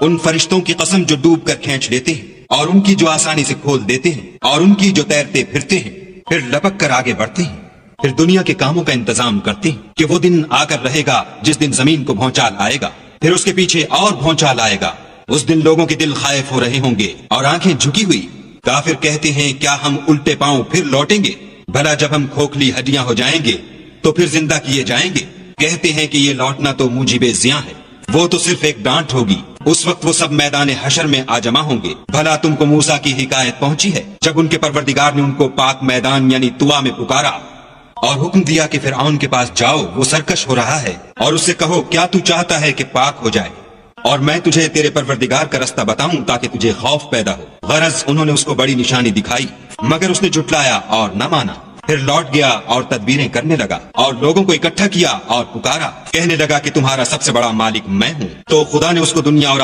ان فرشتوں کی قسم جو ڈوب کر کھینچ لیتے ہیں اور ان کی جو آسانی سے کھول دیتے ہیں اور ان کی جو تیرتے پھرتے ہیں پھر لپک کر آگے بڑھتے ہیں، پھر دنیا کے کاموں کا انتظام کرتے ہیں کہ وہ دن آ کر رہے گا جس دن زمین کو بھونچال آئے گا، پھر اس کے پیچھے اور بھونچال آئے گا۔ اس دن لوگوں کے دل خائف ہو رہے ہوں گے اور آنکھیں جھکی ہوئی۔ کافر کہتے ہیں کیا ہم الٹے پاؤں پھر لوٹیں گے؟ بھلا جب ہم کھوکھلی ہڈیاں ہو جائیں گے تو پھر زندہ کیے جائیں گے؟ کہتے ہیں کہ یہ لوٹنا تو موجب زیاں ہے، وہ تو صرف ایک ڈانٹ ہوگی۔ اس وقت وہ سب میدان حشر میں آ جمع ہوں گے۔ بھلا تم کو موسیٰ کی حکایت پہنچی ہے جب ان کے پروردگار نے ان کو پاک میدان یعنی طوا میں پکارا اور حکم دیا کہ فرعون کے پاس جاؤ، وہ سرکش ہو رہا ہے، اور اس سے کہو کیا تو چاہتا ہے کہ پاک ہو جائے اور میں تجھے تیرے پروردگار کا رستہ بتاؤں تاکہ تجھے خوف پیدا ہو۔ غرض انہوں نے اس کو بڑی نشانی دکھائی مگر اس نے جھٹلایا اور نہ مانا۔ پھر لوٹ گیا اور تدبیریں کرنے لگا اور لوگوں کو اکٹھا کیا اور پکارا، کہنے لگا کہ تمہارا سب سے بڑا مالک میں ہوں۔ تو خدا نے اس کو دنیا اور